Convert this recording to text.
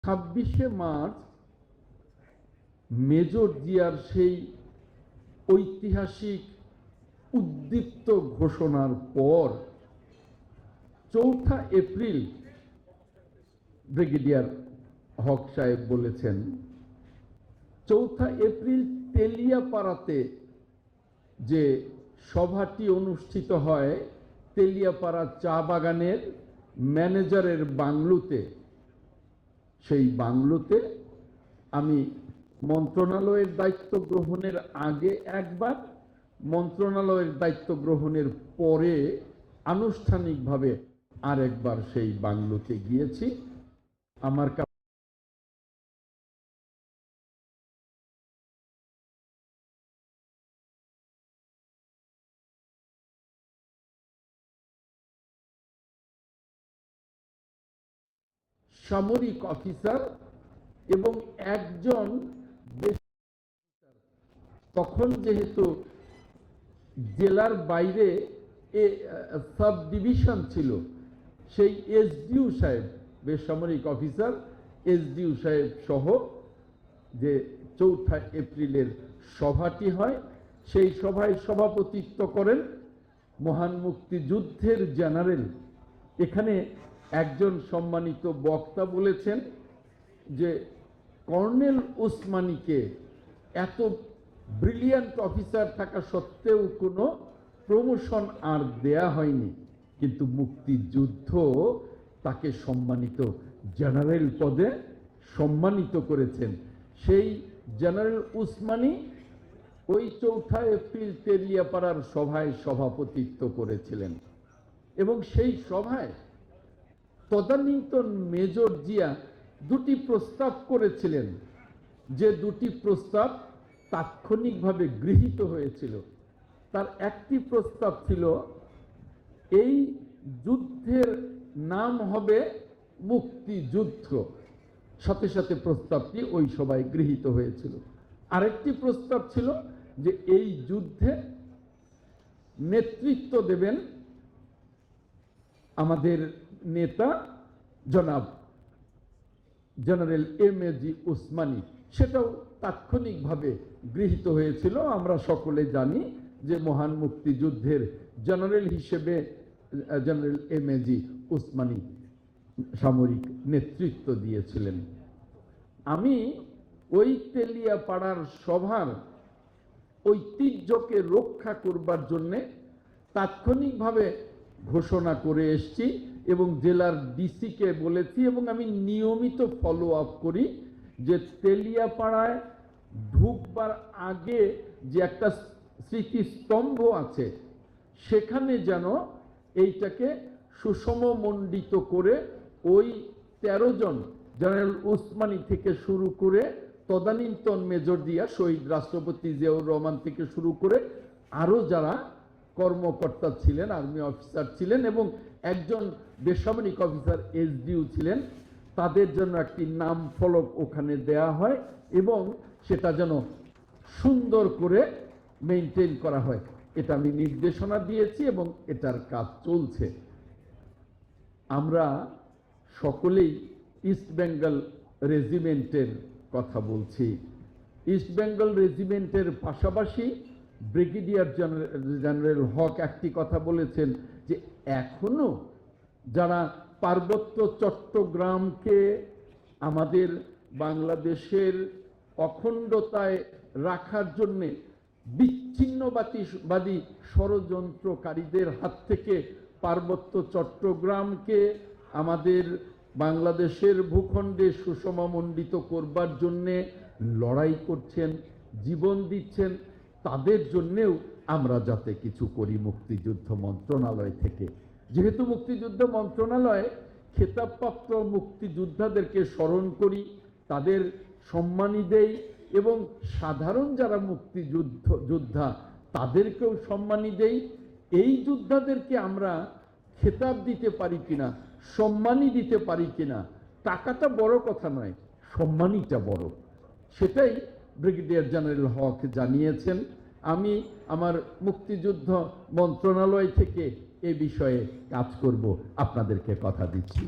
26শে March major জিয়ার সেই ঐতিহাসিক উদ্দীপ্ত ঘোষণার পর 4 এপ্রিল ব্রিগেডিয়ার হক সাহেব বলেছেন 4 এপ্রিল তেলিয়াপাড়াতে যে সভাটি অনুষ্ঠিত হয় তেলিয়াপাড়া চা বাগানের ম্যানেজারের বাংলোতে, সেই বাংলোতে আমি মন্ত্রণালয়ের দায়িত্ব গ্রহণের আগে একবার, মন্ত্রণালয়ের দায়িত্ব গ্রহণের পরে আনুষ্ঠানিকভাবে আরেকবার সেই বাংলোতে গিয়েছি। আমার সামরিক অফিসার এবং একজন, তখন যেহেতু জেলার বাইরে সাব ডিভিশন ছিল, সেই এসডিও সাহেব, বেসামরিক অফিসার এসডিও সাহেব সহ যে 4 এপ্রিলের সভাটি হয়, সেই সভায় সভাপতিত্ব করেন মহান মুক্তিযুদ্ধের জেনারেল। এখানে একজন সম্মানিত বক্তা বলেছেন যে কর্নেল ওসমানীকে এত ব্রিলিয়ান্ট অফিসার থাকা সত্ত্বেও কোনো প্রমোশন আর দেয়া হয়নি, কিন্তু মুক্তিযুদ্ধ তাকে সম্মানিত জেনারেল পদে সম্মানিত করেছেন। সেই জেনারেল ওসমানী ওই 4 এপ্রিল তেলিয়াপাড়ার সভায় সভাপতিত্ব করেছিলেন এবং সেই সভায় তদানীন্তন মেজর জিয়া 2টি প্রস্তাব করেছিলেন, যে 2টি প্রস্তাব তাৎক্ষণিকভাবে গৃহীত হয়েছিল। তার একটি প্রস্তাব ছিল এই যুদ্ধের নাম হবে মুক্তিযুদ্ধ, সাথে সাথে প্রস্তাবটি ওই সভায় গৃহীত হয়েছিল। আরেকটি প্রস্তাব ছিল যে এই যুদ্ধে নেতৃত্ব দেবেন আমাদের নেতা জনাব জেনারেল এম.এ.জি. ওসমানী। সেটাও তাৎক্ষণিকভাবে গৃহীত হয়েছিল। আমরা সকলে জানি যে মহান মুক্তিযুদ্ধের জেনারেল হিসেবে জেনারেল এম.এ.জি. ওসমানী সামরিক নেতৃত্ব দিয়েছিলেন। আমি ওই তেলিয়াপাড়ার সভার ঐতিহ্যকে রক্ষা করবার জন্যে তাৎক্ষণিকভাবে ঘোষণা করে এসছি এবং জেলার ডিসিকে বলেছি, এবং আমি নিয়মিত ফলো আপ করি যে তেলিয়াপাড়ায় ঢুকবার আগে যে একটা স্মৃতিস্তম্ভ আছে, সেখানে যেন এইটাকে সুষমমণ্ডিত করে ওই 13 জন জেনারেল ওসমানী থেকে শুরু করে তদানীন্তন মেজর জিয়া, শহীদ রাষ্ট্রপতি জিয়াউর রহমান থেকে শুরু করে আরও যারা কর্মকর্তা ছিলেন, আর্মি অফিসার ছিলেন এবং একজন বেসামরিক অফিসার এসডিও ছিলেন, তাদের জন্য একটি নাম ফলক ওখানে দেয়া হয় এবং সেটা যেন সুন্দর করে মেনটেন করা হয়। এটা আমি নির্দেশনা দিয়েছি এবং এটার কাজ চলছে। আমরা সকলেই ইস্ট বেঙ্গল রেজিমেন্টের কথা বলছি। ইস্ট বেঙ্গল রেজিমেন্টের পাশাপাশি ব্রিগেডিয়ার জেনারেল হক একটি কথা বলেছেন যে এখনো যারা পার্বত্য চট্টগ্রামকে আমাদের বাংলাদেশের অখণ্ডতায় রাখার জন্যে বিচ্ছিন্নবাদী ষড়যন্ত্রকারীদের হাত থেকে পার্বত্য চট্টগ্রামকে আমাদের বাংলাদেশের ভূখণ্ডে সুষমমণ্ডিত করবার জন্যে লড়াই করছেন, জীবন দিচ্ছেন, তাদের জন্যেও আমরা যাতে কিছু করি মুক্তিযুদ্ধ মন্ত্রণালয় থেকে। যেহেতু মুক্তিযুদ্ধ মন্ত্রণালয় খেতাবপ্রাপ্ত মুক্তিযোদ্ধাদেরকে স্মরণ করি, তাদের সম্মানী দেই এবং সাধারণ যারা যোদ্ধা তাদেরকেও সম্মানী দেই। এই যোদ্ধাদেরকে আমরা খেতাব দিতে পারি কিনা, সম্মানী দিতে পারি কিনা, টাকাটা বড় কথা নয়, সম্মানীটা বড়। সেটাই ব্রিগেডিয়ার জেনারেল হক জানিয়েছেন। আমি আমার মুক্তিযুদ্ধ মন্ত্রণালয় থেকে এ বিষয়ে কাজ করব, আপনাদেরকে কথা দিচ্ছি।